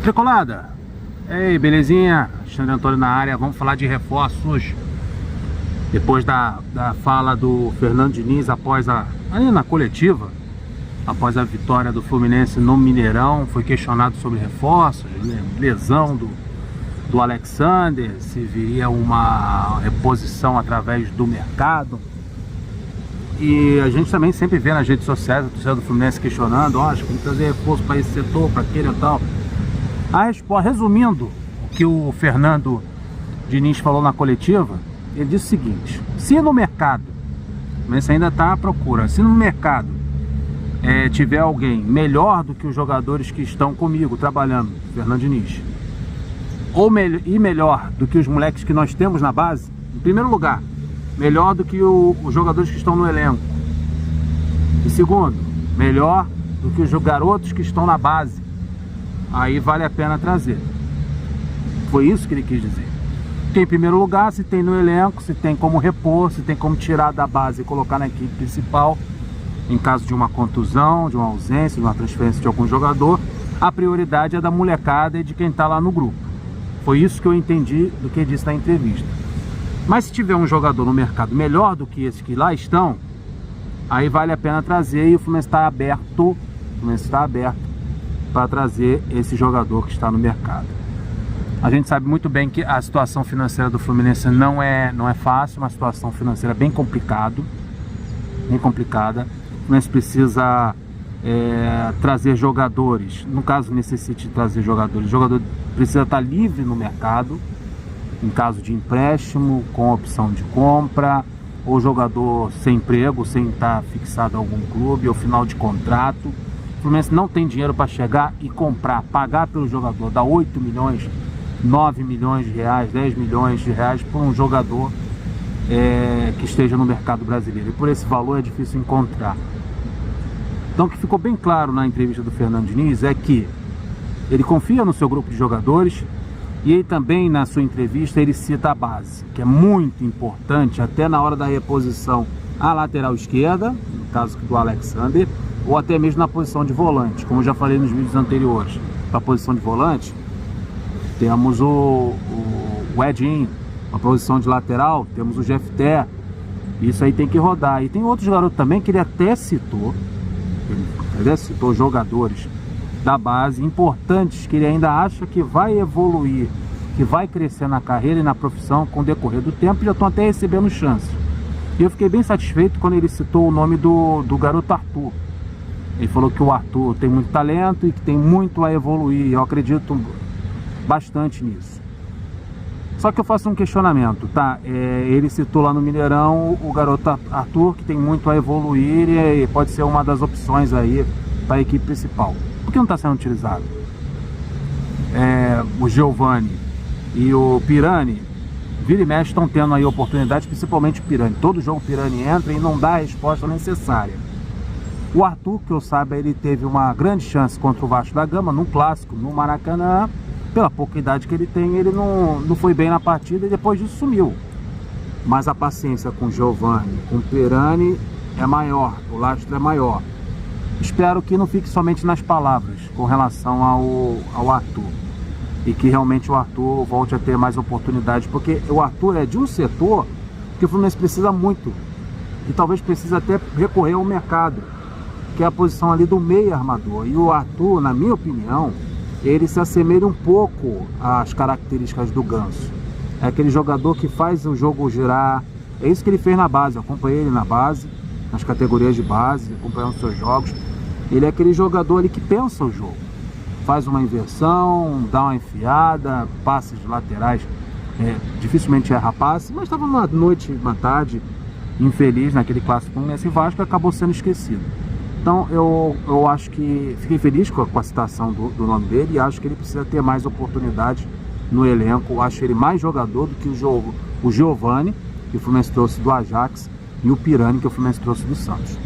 Tricolada, ei, belezinha? Alexandre Antônio na área. Vamos falar de reforços. Depois da fala do Fernando Diniz ali na coletiva, após a vitória do Fluminense no Mineirão, foi questionado sobre reforços, lesão do Alexander, se viria uma reposição através do mercado. E a gente também sempre vê nas redes sociais a torcida do Fluminense questionando: acho que tem que trazer reforço para esse setor, para aquele e tal. A resposta, resumindo o que o Fernando Diniz falou na coletiva, ele disse o seguinte: se no mercado, mas ainda está à procura, se no mercado tiver alguém melhor do que os jogadores que estão comigo trabalhando, Fernando Diniz, e melhor do que os moleques que nós temos na base, em primeiro lugar, melhor do que os jogadores que estão no elenco, e segundo, melhor do que os garotos que estão na base, aí vale a pena trazer. Foi isso que ele quis dizer. Porque, em primeiro lugar, se tem no elenco, se tem como repor, se tem como tirar da base e colocar na equipe principal, em caso de uma contusão, de uma ausência, de uma transferência de algum jogador, a prioridade é da molecada e de quem está lá no grupo. Foi isso que eu entendi do que ele disse na entrevista. Mas se tiver um jogador no mercado melhor do que esses que lá estão, aí vale a pena trazer, e o Fluminense está aberto, para trazer esse jogador que está no mercado. A gente sabe muito bem que a situação financeira do Fluminense não é fácil, uma situação financeira bem complicada. O Fluminense precisa trazer jogadores, no caso necessite trazer jogadores, o jogador precisa estar livre no mercado, em caso de empréstimo, com opção de compra, ou jogador sem emprego, sem estar fixado a algum clube, ou final de contrato. O Fluminense não tem dinheiro para chegar e comprar, pagar pelo jogador, dar 8 milhões, 9 milhões de reais, 10 milhões de reais por um jogador que esteja no mercado brasileiro. E por esse valor é difícil encontrar. Então o que ficou bem claro na entrevista do Fernando Diniz é que ele confia no seu grupo de jogadores, e ele também, na sua entrevista, ele cita a base, que é muito importante até na hora da reposição à lateral esquerda, no caso do Alexander, ou até mesmo na posição de volante. Como eu já falei nos vídeos anteriores, para a posição de volante temos o Edinho, na posição de lateral temos o Jefté. Isso aí tem que rodar. E tem outros garotos também que ele até citou, jogadores da base importantes que ele ainda acha que vai evoluir, que vai crescer na carreira e na profissão com o decorrer do tempo, e já estão até recebendo chances. E eu fiquei bem satisfeito quando ele citou o nome do garoto Arthur. Ele falou que o Arthur tem muito talento e que tem muito a evoluir. Eu acredito bastante nisso. Só que eu faço um questionamento, tá? Ele citou lá no Mineirão o garoto Arthur, que tem muito a evoluir e pode ser uma das opções aí para a equipe principal. Por que não está sendo utilizado? O Giovani e o Pirani, vira e mexe, estão tendo aí oportunidades, principalmente o Pirani. Todo jogo o Pirani entra e não dá a resposta necessária. O Arthur, que eu saiba, ele teve uma grande chance contra o Vasco da Gama, num clássico, no Maracanã. Pela pouca idade que ele tem, ele não foi bem na partida e depois disso sumiu. Mas a paciência com o Giovani, com o Pirani é maior, o lastro é maior. Espero que não fique somente nas palavras com relação ao Arthur, e que realmente o Arthur volte a ter mais oportunidades, porque o Arthur é de um setor que o Fluminense precisa muito, e talvez precise até recorrer ao mercado, que é a posição ali do meio armador. E o Arthur, na minha opinião, ele se assemelha um pouco às características do Ganso. É aquele jogador que faz o jogo girar. É isso que ele fez na base. Eu acompanhei ele na base, nas categorias de base, acompanhando os seus jogos. Ele é aquele jogador ali que pensa o jogo, faz uma inversão, dá uma enfiada, passes laterais, dificilmente erra passe, mas estava uma noite, uma tarde infeliz naquele clássico Fluminense e Vasco, acabou sendo esquecido. Então eu acho que fiquei feliz com a citação do nome dele, e acho que ele precisa ter mais oportunidades no elenco. Acho ele mais jogador do que o Giovani, que o Fluminense trouxe do Ajax, e o Pirani, que o Fluminense trouxe do Santos.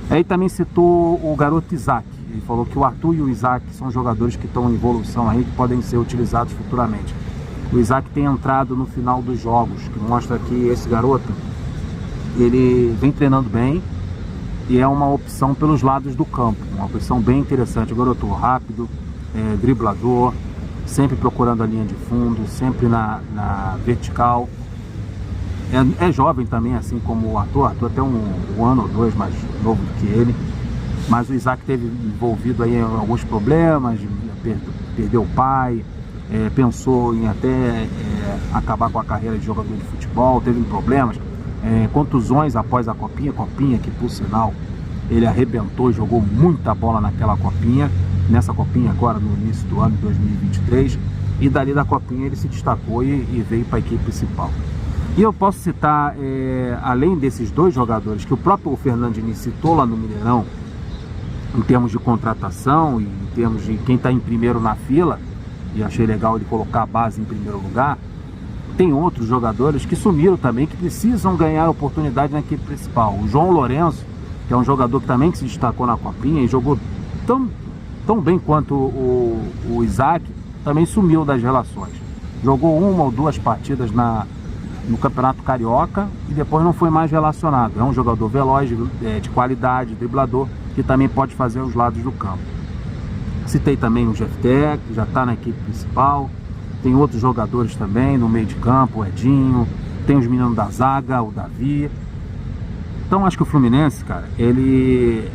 Aí também citou o garoto Isaac. Ele falou que o Arthur e o Isaac são jogadores que estão em evolução aí, que podem ser utilizados futuramente. O Isaac tem entrado no final dos jogos, que mostra que esse garoto, ele vem treinando bem e é uma opção pelos lados do campo, uma opção bem interessante. O garoto rápido, driblador, sempre procurando a linha de fundo, sempre na vertical. É jovem também, assim como o Arthur. Arthur até um ano ou dois mais novo do que ele. Mas o Isaac teve envolvido aí em alguns problemas, perdeu o pai, pensou em até acabar com a carreira de jogador de futebol, teve problemas, contusões após a Copinha que por sinal ele arrebentou e jogou muita bola naquela Copinha, nessa Copinha agora no início do ano de 2023, e dali da Copinha ele se destacou e veio para a equipe principal. E eu posso citar, além desses dois jogadores que o próprio Fernando Diniz citou lá no Mineirão, em termos de contratação e em termos de quem está em primeiro na fila, e achei legal ele colocar a base em primeiro lugar, tem outros jogadores que sumiram também, que precisam ganhar oportunidade na equipe principal. O João Lourenço, que é um jogador que também se destacou na Copinha e jogou tão bem quanto o Isaac, também sumiu das relações. Jogou uma ou duas partidas no Campeonato Carioca e depois não foi mais relacionado. É um jogador veloz, de qualidade, driblador, que também pode fazer os lados do campo. Citei também o Jefté, que já está na equipe principal. Tem outros jogadores também no meio de campo, o Edinho, tem os meninos da zaga, o Davi. Então acho que o Fluminense, cara, ele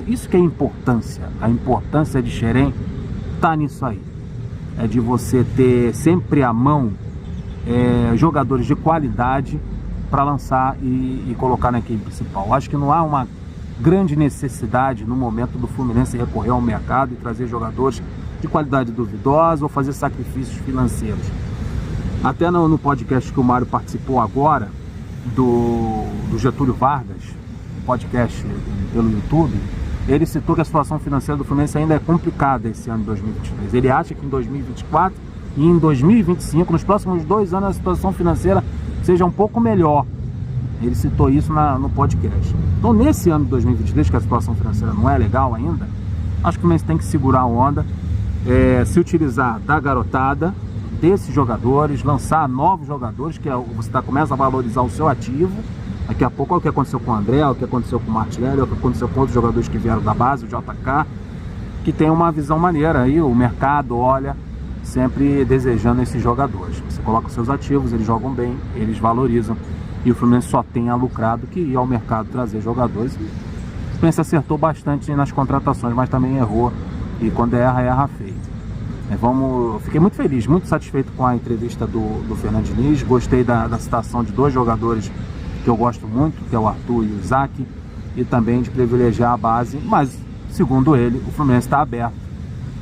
isso que é a importância de Xerém tá nisso aí. É de você ter sempre à mão jogadores de qualidade para lançar e colocar na equipe principal. Acho que não há uma grande necessidade no momento do Fluminense recorrer ao mercado e trazer jogadores de qualidade duvidosa ou fazer sacrifícios financeiros. Até no podcast que o Mário participou agora, do Getúlio Vargas, podcast pelo YouTube, ele citou que a situação financeira do Fluminense ainda é complicada esse ano de 2023. Ele acha que em 2024 e em 2025, nos próximos 2 anos, a situação financeira seja um pouco melhor. Ele citou isso no podcast. Então, nesse ano de 2023, que a situação financeira não é legal ainda, acho que o Fluminense tem que segurar a onda, se utilizar da garotada, desses jogadores, lançar novos jogadores, que você começa a valorizar o seu ativo. Daqui a pouco é o que aconteceu com o André, o que aconteceu com o Martinelli, o que aconteceu com outros jogadores que vieram da base, o JK, que tem uma visão maneira aí, o mercado olha sempre desejando esses jogadores. Você coloca os seus ativos, eles jogam bem, eles valorizam, e o Fluminense só tem a lucrado que ir ao mercado trazer jogadores. O Fluminense acertou bastante nas contratações, mas também errou, e quando erra feio. Fiquei muito feliz, muito satisfeito com a entrevista do Fernando Diniz. Gostei da citação de 2 jogadores que eu gosto muito, que é o Arthur e o Isaac, e também de privilegiar a base, mas segundo ele, o Fluminense está aberto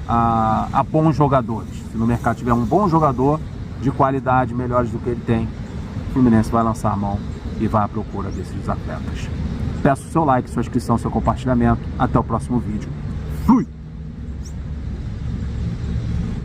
a bons jogadores. Se no mercado tiver um bom jogador de qualidade, melhores do que ele tem, o Fluminense vai lançar a mão e vai à procura desses atletas. Peço o seu like, sua inscrição, seu compartilhamento. Até o próximo vídeo. Fui!